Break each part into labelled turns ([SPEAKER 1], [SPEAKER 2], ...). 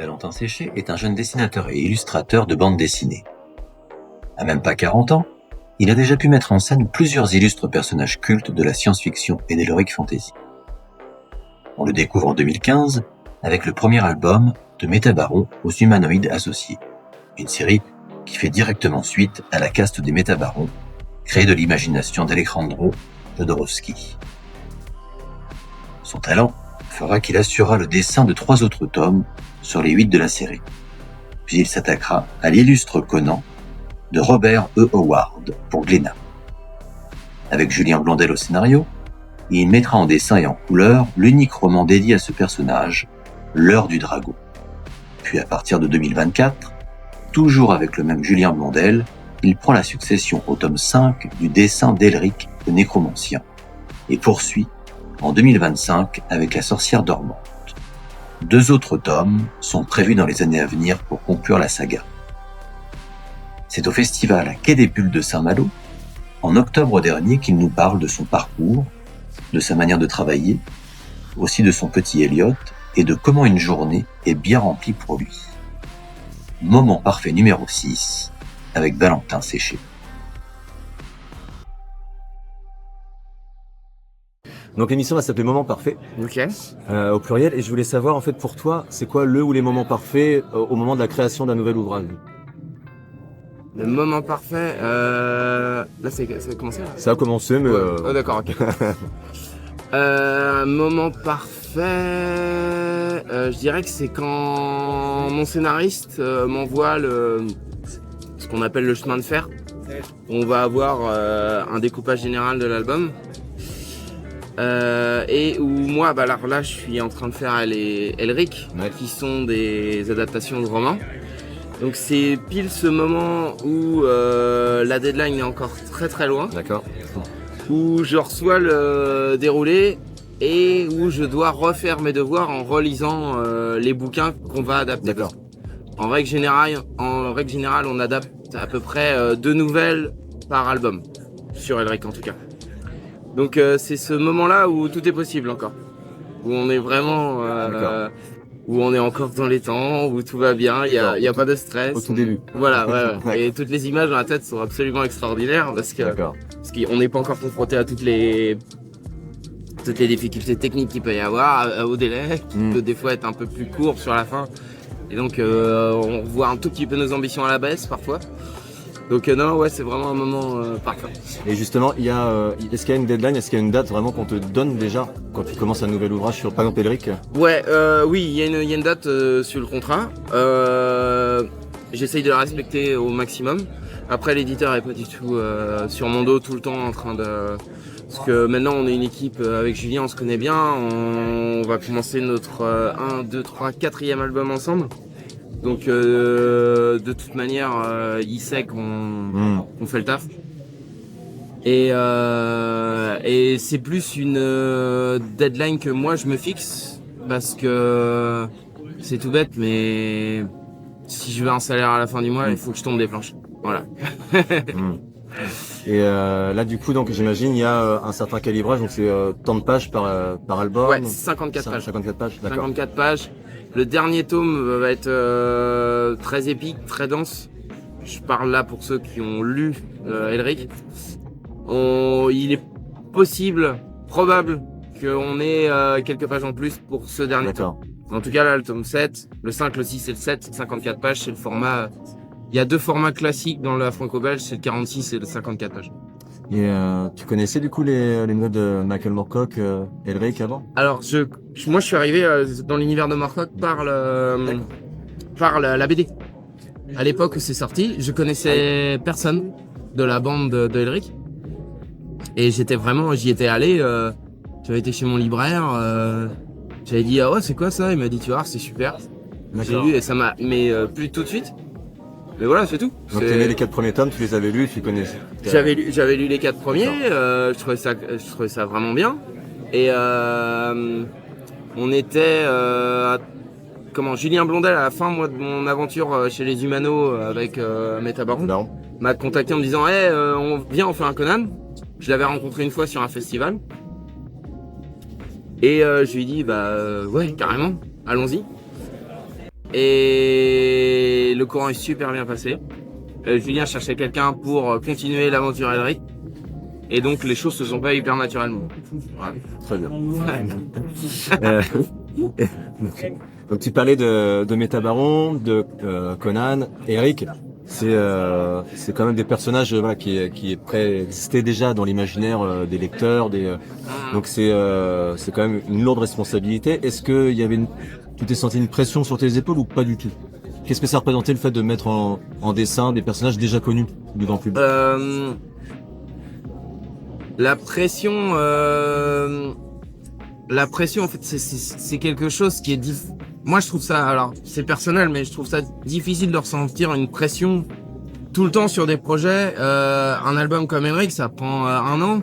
[SPEAKER 1] Valentin Séché est un jeune dessinateur et illustrateur de bande dessinée. À même pas 40 ans, il a déjà pu mettre en scène plusieurs illustres personnages cultes de la science-fiction et de l'heroic fantasy. On le découvre en 2015 avec le premier album de Métabaron aux humanoïdes associés, une série qui fait directement suite à la caste des Métabarons, créée de l'imagination d'Alejandro Jodorowsky. Son talent fera qu'il assurera le dessin de 3 autres tomes sur les 8 de la série. Puis il s'attaquera à l'illustre Conan de Robert E. Howard pour Glénat. Avec Julien Blondel au scénario, il mettra en dessin et en couleur l'unique roman dédié à ce personnage, L'heure du dragon. Puis à partir de 2024, toujours avec le même Julien Blondel, il prend la succession au tome 5 du dessin d'Elric le Nécromancien et poursuit en 2025 avec La sorcière dormante. 2 autres tomes sont prévus dans les années à venir pour conclure la saga. C'est au festival Quai des Bulles de Saint-Malo, en octobre dernier, qu'il nous parle de son parcours, de sa manière de travailler, aussi de son petit Elliot et de comment une journée est bien remplie pour lui. Moment parfait numéro 6 avec Valentin Séché.
[SPEAKER 2] Donc l'émission va s'appeler Moment Parfait,
[SPEAKER 3] Ok.
[SPEAKER 2] au pluriel, et je voulais savoir en fait pour toi, c'est quoi le ou les moments parfaits au moment de la création d'un nouvel ouvrage?
[SPEAKER 3] Le moment parfait, là ça a commencé là.
[SPEAKER 2] Ça a commencé, mais...
[SPEAKER 3] Oh, d'accord, ok. Moment parfait, je dirais que c'est quand mon scénariste m'envoie ce qu'on appelle le chemin de fer. On va avoir un découpage général de l'album. Et où moi, alors là, je suis en train de faire Elric, qui sont des adaptations de romans. Donc c'est pile ce moment où la deadline est encore très très loin.
[SPEAKER 2] D'accord.
[SPEAKER 3] Où je reçois le déroulé et où je dois refaire mes devoirs en relisant les bouquins qu'on va adapter.
[SPEAKER 2] D'accord.
[SPEAKER 3] En règle générale, on adapte à peu près 2 nouvelles par album, sur Elric en tout cas. Donc c'est ce moment-là où tout est possible encore, où on est vraiment, où on est encore dans les temps, où tout va bien, il y a pas de stress.
[SPEAKER 2] Au tout début.
[SPEAKER 3] Voilà, ouais. Et toutes les images dans la tête sont absolument extraordinaires parce qu'on n'est pas encore confronté à toutes les difficultés techniques qu'il peut y avoir, au délai, qui peut des fois être un peu plus court sur la fin. Et donc on voit un tout petit peu nos ambitions à la baisse parfois. Donc non, ouais, c'est vraiment un moment parfait.
[SPEAKER 2] Et justement, est-ce qu'il y a une deadline, est-ce qu'il y a une date vraiment qu'on te donne déjà quand tu commences un nouvel ouvrage sur, par exemple, Elric?
[SPEAKER 3] Ouais, oui, il y a une date sur le contrat. J'essaye de la respecter au maximum. Après, l'éditeur est pas du tout sur mon dos tout le temps en train de... Parce que maintenant, on est une équipe avec Julien, on se connaît bien. On va commencer notre 1, 2, 3, 4e album ensemble. Donc de toute manière, il sait qu'on fait le taf. Et c'est plus une deadline que moi je me fixe parce que c'est tout bête, mais si je veux un salaire à la fin du mois, il faut que je tombe des planches. Voilà.
[SPEAKER 2] Et là du coup, donc j'imagine il y a un certain calibrage, donc c'est tant de pages par album.
[SPEAKER 3] Ouais, 54 pages.
[SPEAKER 2] 54 pages, d'accord.
[SPEAKER 3] 54 pages. Le dernier tome va être très épique, très dense. Je parle là pour ceux qui ont lu Elric. Il est probable qu'on ait quelques pages en plus pour ce dernier tome. En tout cas là, le tome 7, le 5, le 6 et le 7, 54 pages, c'est le format... Il y a 2 formats classiques dans la franco-belge, c'est le 46 et le 54 pages.
[SPEAKER 2] Et tu connaissais du coup les nouvelles de Michael Moorcock, Elric avant?
[SPEAKER 3] Alors moi je suis arrivé dans l'univers de Moorcock par la BD. À l'époque où c'est sorti, je connaissais personne de la bande de Elric. Et j'y étais allé, j'avais été chez mon libraire, j'avais dit ah ouais c'est quoi ça? Il m'a dit tu vois c'est super. J'ai lu et ça m'a plu tout de suite. Mais voilà, c'est tout.
[SPEAKER 2] Donc t'aimais les 4 premiers tomes, tu les avais lus, tu connaissais.
[SPEAKER 3] J'avais lu les 4 premiers, je trouvais ça vraiment bien. Et on était Julien Blondel à la fin de mon aventure chez les Humano avec Métabaron m'a contacté en me disant on fait un Conan. Je l'avais rencontré une fois sur un festival. Et je lui ai dit ouais carrément, allons-y. Et le courant est super bien passé. Julien cherchait quelqu'un pour continuer l'aventure Elric. Et donc les choses se sont pas hyper naturellement. Voilà.
[SPEAKER 2] Très bien. Euh, donc tu parlais de Métabaron, de Conan, Eric. C'est quand même des personnages voilà, qui préexistaient déjà dans l'imaginaire des lecteurs. Donc c'est quand même une lourde responsabilité. Est-ce que tu t'es senti une pression sur tes épaules ou pas du tout? Qu'est-ce que ça représentait le fait de mettre en dessin des personnages déjà connus du grand public?
[SPEAKER 3] La pression, en fait, c'est quelque chose qui est moi, je trouve ça, alors, c'est personnel, mais je trouve ça difficile de ressentir une pression tout le temps sur des projets. Un album comme Elric, ça prend 1 an.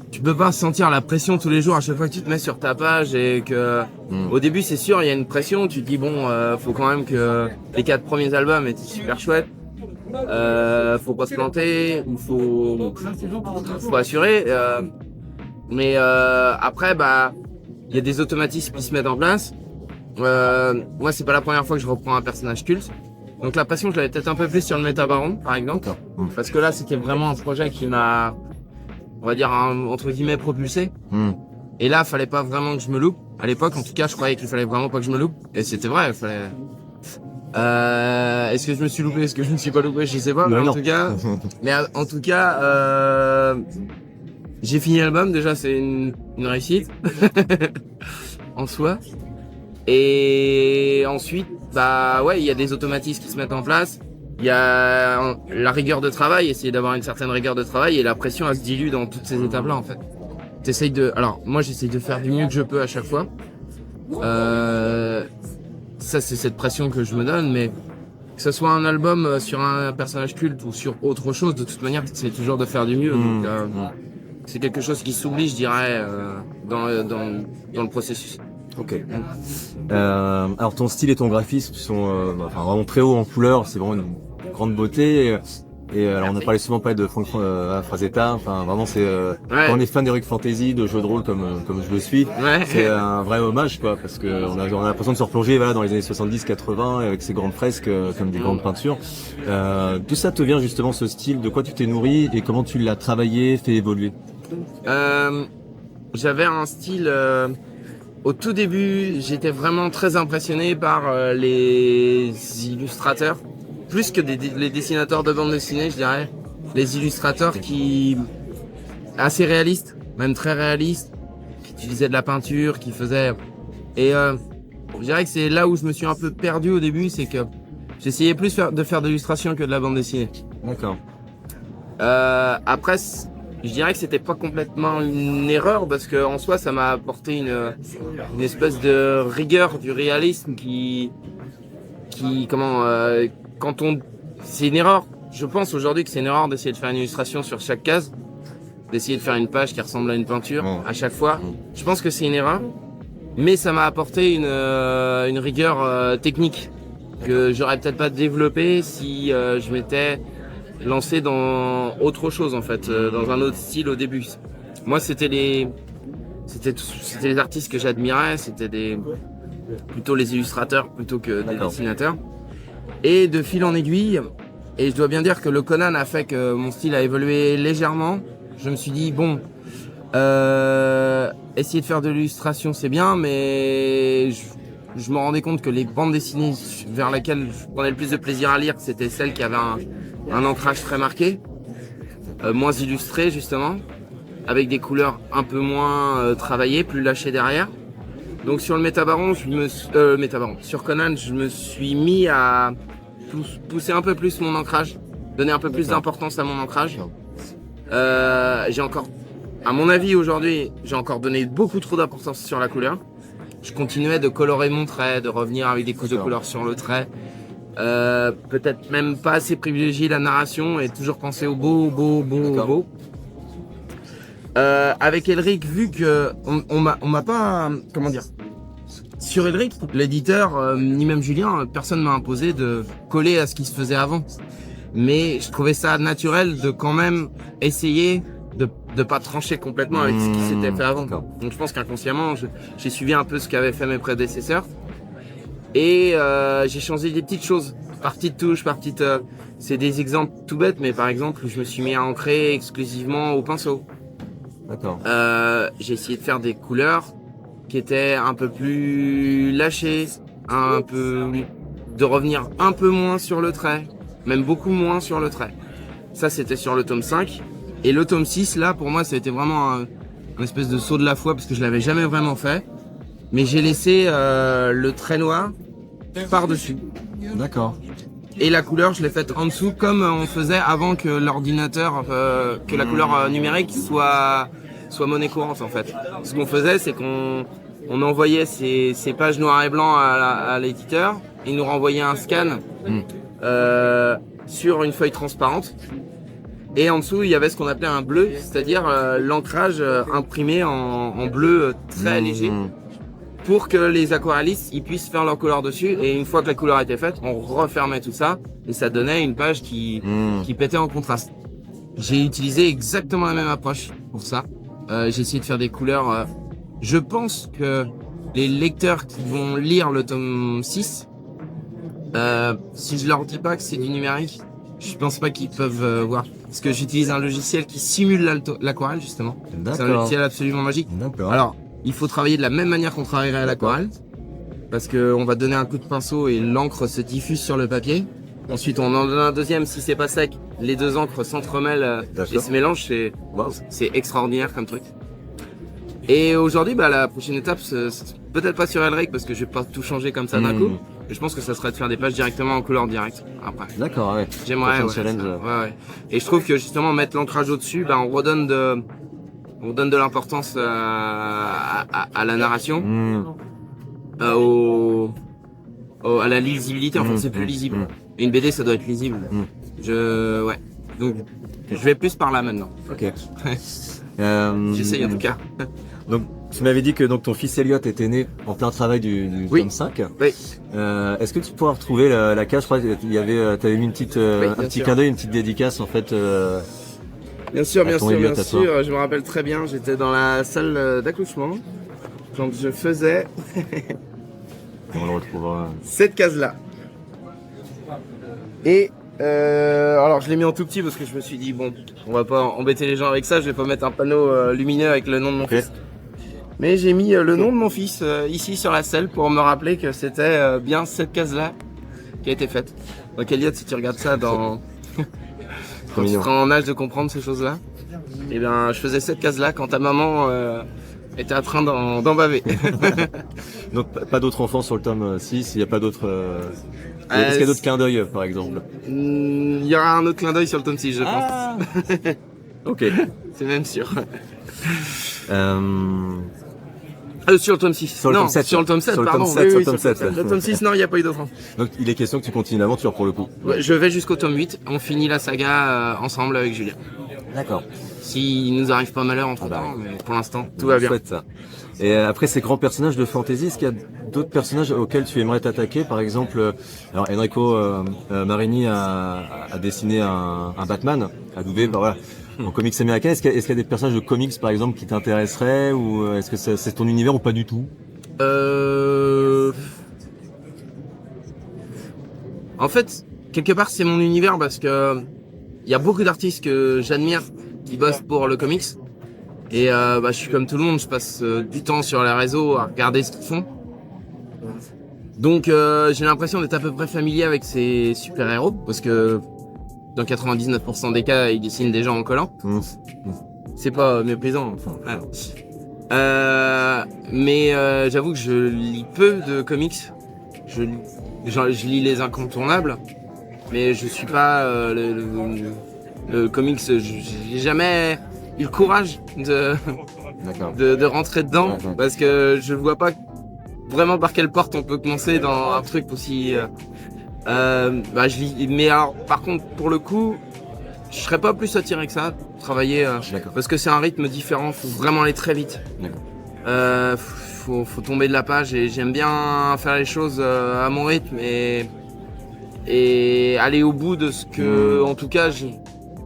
[SPEAKER 3] Tu peux pas sentir la pression tous les jours à chaque fois que tu te mets sur ta page et que, au début, c'est sûr, il y a une pression. Tu te dis bon, faut quand même que les 4 premiers albums étaient super chouettes. Faut pas se planter, ou faut assurer. Mais après, bah, il y a des automatismes qui se mettent en place. Moi, c'est pas la première fois que je reprends un personnage culte. Donc la passion, je l'avais peut-être un peu plus sur le Métabaron, par exemple. Parce que là, c'était vraiment un projet qui m'a, on va dire, entre guillemets, propulsé. Et là, fallait pas vraiment que je me loupe. À l'époque, en tout cas, je croyais qu'il fallait vraiment pas que je me loupe. Et c'était vrai, il fallait... est-ce que je me suis loupé, est-ce que je me suis pas loupé, je sais pas, mais en tout cas, j'ai fini l'album, déjà c'est une réussite en soi. Et ensuite, bah ouais, il y a des automatismes qui se mettent en place. Il y a la rigueur de travail, essayer d'avoir une certaine rigueur de travail, et la pression elle se dilue dans toutes ces étapes-là en fait. Alors moi j'essaye de faire du mieux que je peux à chaque fois. Ça c'est cette pression que je me donne, mais que ce soit un album sur un personnage culte ou sur autre chose, de toute manière c'est toujours de faire du mieux. Donc c'est quelque chose qui s'oublie, je dirais, dans le processus.
[SPEAKER 2] Ok. Alors ton style et ton graphisme sont vraiment très hauts en couleur, c'est vraiment une grande beauté. Et alors on a parlé souvent de Franck Frazetta, enfin vraiment c'est quand on est fan d'Heroic Fantasy, de jeux de rôle comme je le suis, c'est un vrai hommage quoi, parce que on a l'impression de se replonger voilà dans les années 70-80 avec ces grandes fresques comme des grandes peintures. D'où ça te vient justement ce style, de quoi tu t'es nourri et comment tu l'as travaillé, fait évoluer?
[SPEAKER 3] J'avais un style au tout début, j'étais vraiment très impressionné par les illustrateurs. Plus que les dessinateurs de bande dessinée, je dirais. Les illustrateurs assez réalistes, même très réalistes, qui utilisaient de la peinture, qui faisaient... Et je dirais que c'est là où je me suis un peu perdu au début, c'est que j'essayais plus de faire de l'illustration que de la bande dessinée.
[SPEAKER 2] D'accord.
[SPEAKER 3] Après, je dirais que c'était pas complètement une erreur, parce que en soi, ça m'a apporté une espèce de rigueur du réalisme c'est une erreur. Je pense aujourd'hui que c'est une erreur d'essayer de faire une illustration sur chaque case, d'essayer de faire une page qui ressemble à une peinture à chaque fois. Je pense que c'est une erreur, mais ça m'a apporté une rigueur technique que j'aurais peut-être pas développée si je m'étais lancé dans autre chose en fait, dans un autre style au début. Moi, c'était les artistes que j'admirais, c'était plutôt les illustrateurs plutôt que des dessinateurs. Et de fil en aiguille, et je dois bien dire que le Conan a fait que mon style a évolué légèrement. Je me suis dit, bon, essayer de faire de l'illustration c'est bien, mais je me rendais compte que les bandes dessinées vers lesquelles je prenais le plus de plaisir à lire, c'était celles qui avaient un ancrage très marqué, moins illustré justement, avec des couleurs un peu moins travaillées, plus lâchées derrière. Donc sur le Métabaron, sur Conan, je me suis mis à pousser un peu plus mon ancrage, donner un peu plus d'importance à mon ancrage. J'ai encore, à mon avis aujourd'hui, j'ai encore donné beaucoup trop d'importance sur la couleur. Je continuais de colorer mon trait, de revenir avec des couches de couleur sur le trait. Peut-être même pas assez privilégier la narration et toujours penser au beau. Avec Elric, vu que on m'a pas, comment dire, sur Elric, l'éditeur, ni même Julien, personne m'a imposé de coller à ce qui se faisait avant. Mais je trouvais ça naturel de quand même essayer de pas trancher complètement avec ce qui s'était fait avant. Donc je pense qu'inconsciemment, j'ai suivi un peu ce qu'avaient fait mes prédécesseurs. Et j'ai changé des petites choses, par petites touches, par petites... c'est des exemples tout bêtes, mais par exemple, je me suis mis à ancrer exclusivement au pinceau.
[SPEAKER 2] D'accord.
[SPEAKER 3] J'ai essayé de faire des couleurs qui étaient un peu plus lâchées, de revenir un peu moins sur le trait, même beaucoup moins sur le trait. Ça, c'était sur le tome 5. Et le tome 6, là, pour moi, ça a été vraiment un espèce de saut de la foi parce que je l'avais jamais vraiment fait. Mais j'ai laissé le trait noir par-dessus.
[SPEAKER 2] D'accord.
[SPEAKER 3] Et la couleur, je l'ai faite en dessous comme on faisait avant que l'ordinateur, que la couleur numérique soit monnaie courante en fait. Ce qu'on faisait, c'est qu'on envoyait ces pages noir et blanc à l'éditeur. Il nous renvoyait un scan sur une feuille transparente. Et en dessous, il y avait ce qu'on appelait un bleu, c'est-à-dire l'ancrage imprimé en bleu très léger, pour que les aquarellistes ils puissent faire leur couleur dessus. Et une fois que la couleur était faite, on refermait tout ça et ça donnait une page qui pétait en contraste. J'ai utilisé exactement la même approche pour ça. J'ai essayé de faire des couleurs. Je pense que les lecteurs qui vont lire le tome 6, si je leur dis pas que c'est du numérique, je pense pas qu'ils peuvent voir. Parce que j'utilise un logiciel qui simule l'aquarelle justement. C'est un logiciel absolument magique.
[SPEAKER 2] D'accord.
[SPEAKER 3] Alors, il faut travailler de la même manière qu'on travaillerait à l'aquarelle. Parce que on va donner un coup de pinceau et l'encre se diffuse sur le papier. Ensuite, on en donne un deuxième. Si c'est pas sec, les deux encres s'entremêlent et se mélangent. C'est extraordinaire comme truc. Et aujourd'hui, la prochaine étape, c'est peut-être pas sur Elric parce que je vais pas tout changer comme ça d'un coup. Et je pense que ça serait de faire des pages directement en couleur directe après.
[SPEAKER 2] D'accord, ouais.
[SPEAKER 3] J'aimerais.
[SPEAKER 2] Challenge.
[SPEAKER 3] Ouais. Et je trouve que justement mettre l'ancrage au-dessus, on redonne de l'importance à la narration, à la lisibilité. En fait, c'est plus lisible. Et une BD, ça doit être lisible. Donc, je vais plus par là maintenant.
[SPEAKER 2] Ok.
[SPEAKER 3] J'essaye en tout cas.
[SPEAKER 2] Donc, tu m'avais dit que ton fils Elliot était né en plein travail du tome 5.
[SPEAKER 3] Oui.
[SPEAKER 2] Est-ce que tu pourras retrouver la case? Je crois que t'avais mis un petit clin d'œil, une petite dédicace en fait.
[SPEAKER 3] Bien sûr.
[SPEAKER 2] Elliot,
[SPEAKER 3] Je me rappelle très bien. J'étais dans la salle d'accouchement quand je faisais
[SPEAKER 2] On le retrouvera.
[SPEAKER 3] cette case-là. Et alors je l'ai mis en tout petit parce que je me suis dit bon, on va pas embêter les gens avec ça, je vais pas mettre un panneau lumineux avec le nom de mon fils. Mais j'ai mis le nom de mon fils ici sur la selle pour me rappeler que c'était bien cette case-là qui a été faite. Donc Elliot, si tu regardes ça quand tu seras en âge de comprendre ces choses-là, eh bien je faisais cette case-là quand ta maman était en train d'en baver.
[SPEAKER 2] Donc pas d'autres enfants sur le tome 6, il n'y a pas d'autres... Est-ce qu'il y a d'autres clins d'œil par exemple?
[SPEAKER 3] Il y aura un autre clin d'œil sur le tome 6 je pense.
[SPEAKER 2] Ok.
[SPEAKER 3] C'est même sûr. Sur le tome 6.
[SPEAKER 2] Sur le tome 7.
[SPEAKER 3] Sur le tome 7,
[SPEAKER 2] sur le
[SPEAKER 3] pardon.
[SPEAKER 2] tome 7, sur le tome 7.
[SPEAKER 3] Le tome 6, non, il n'y a pas eu d'autre.
[SPEAKER 2] Donc il est question que tu continues l'aventure pour le coup.
[SPEAKER 3] Ouais, je vais jusqu'au tome 8. On finit la saga ensemble avec Julien.
[SPEAKER 2] D'accord.
[SPEAKER 3] S'il nous arrive pas malheur entre temps, mais pour l'instant, tout va bien.
[SPEAKER 2] Chouette, ça. Et après ces grands personnages de fantasy, est-ce qu'il y a d'autres personnages auxquels tu aimerais t'attaquer? Par exemple, alors Enrico Marini a dessiné un Batman, a doublé, voilà. En comics américains, est-ce qu'il y a des personnages de comics par exemple qui t'intéresseraient ou est-ce que c'est ton univers ou pas du tout?
[SPEAKER 3] En fait, quelque part c'est mon univers parce que il y a beaucoup d'artistes que j'admire qui bossent pour le comics et je suis comme tout le monde, je passe du temps sur les réseaux à regarder ce qu'ils font. Donc j'ai l'impression d'être à peu près familier avec ces super-héros parce que dans 99% des cas, ils dessinent des gens en collant. C'est pas méprisant. Mais j'avoue que je lis peu de comics. Je lis les incontournables, mais je suis pas le comics. J'ai jamais eu le courage de rentrer dedans parce que je vois pas vraiment par quelle porte on peut commencer dans un truc aussi. Je lis, mais alors par contre pour le coup je serais pas plus attiré que ça travailler parce que c'est un rythme différent, faut vraiment aller très vite. Faut tomber de la page et j'aime bien faire les choses à mon rythme et aller au bout de ce que en tout cas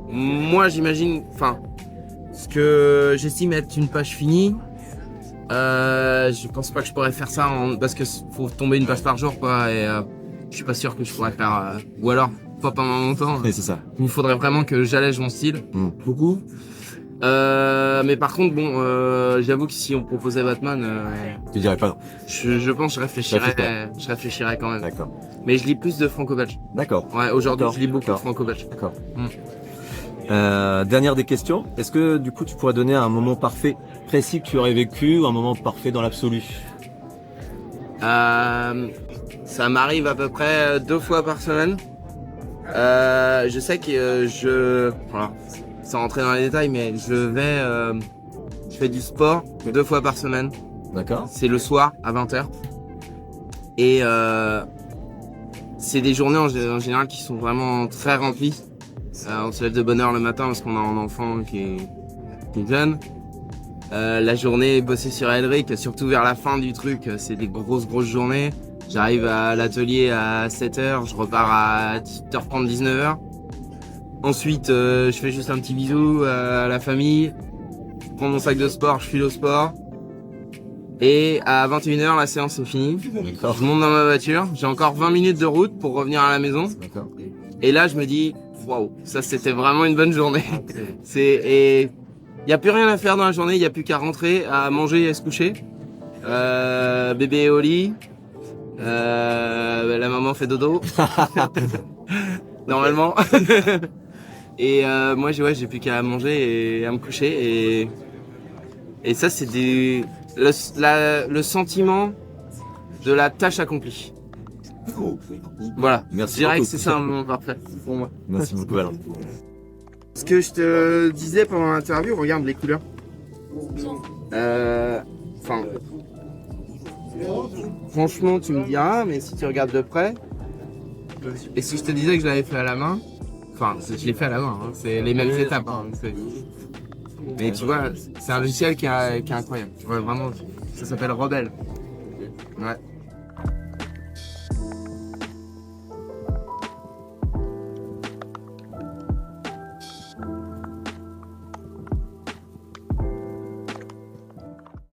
[SPEAKER 3] moi j'imagine, enfin ce que j'estime être une page finie. Je pense pas que je pourrais faire ça parce que faut tomber une page par jour, quoi, et je suis pas sûr que je pourrais faire. Ou alors, pas pendant longtemps.
[SPEAKER 2] Oui, c'est ça.
[SPEAKER 3] Il faudrait vraiment que j'allège mon style, beaucoup. Mais par contre, bon, j'avoue que si on proposait Batman,
[SPEAKER 2] Tu dirais pas non.
[SPEAKER 3] je pense que je réfléchirais quand même.
[SPEAKER 2] D'accord.
[SPEAKER 3] Mais je lis plus de franco-belge.
[SPEAKER 2] D'accord.
[SPEAKER 3] Ouais, aujourd'hui,
[SPEAKER 2] D'accord.
[SPEAKER 3] je lis beaucoup de
[SPEAKER 2] D'accord.
[SPEAKER 3] franco-belge.
[SPEAKER 2] D'accord. Dernière des questions. Est-ce que du coup tu pourrais donner un moment parfait, précis que tu aurais vécu, ou un moment parfait dans l'absolu?
[SPEAKER 3] Ça m'arrive à peu près 2 fois par semaine. Je sais que voilà, sans rentrer dans les détails, mais je fais du sport 2 fois par semaine.
[SPEAKER 2] D'accord.
[SPEAKER 3] C'est le soir à 20h. Et c'est des journées en général qui sont vraiment très remplies. On se lève de bonne heure le matin parce qu'on a un enfant qui est jeune. La journée bosser sur Elric, surtout vers la fin du truc, c'est des grosses journées. J'arrive à l'atelier à 7h, je repars à 18h30, 19h. Ensuite, je fais juste un petit bisou à la famille. Je prends mon sac de sport, je file au sport. Et à 21h, la séance est finie.
[SPEAKER 2] D'accord.
[SPEAKER 3] Je monte dans ma voiture, j'ai encore 20 minutes de route pour revenir à la maison.
[SPEAKER 2] D'accord.
[SPEAKER 3] Et là, je me dis, waouh, ça c'était vraiment une bonne journée. Et il y a plus rien à faire dans la journée, il y a plus qu'à rentrer, à manger et à se coucher. Bébé est au lit. La maman fait dodo. Normalement. Et moi, j'ai plus qu'à manger et à me coucher. Et ça, c'est le sentiment de la tâche accomplie. Voilà.
[SPEAKER 2] Merci
[SPEAKER 3] Je dirais
[SPEAKER 2] beaucoup.
[SPEAKER 3] que c'est ça un moment parfait pour moi.
[SPEAKER 2] Merci beaucoup Alain.
[SPEAKER 3] Ce que je te disais pendant l'interview, regarde les couleurs. Enfin, franchement, tu me diras, mais si tu regardes de près, et si je te disais que je l'avais fait à la main, enfin, je l'ai fait à la main, hein, c'est les mêmes étapes. Hein, mais tu vois, c'est un logiciel qui est incroyable. Tu vois, vraiment, ça s'appelle Rebelle. Ouais.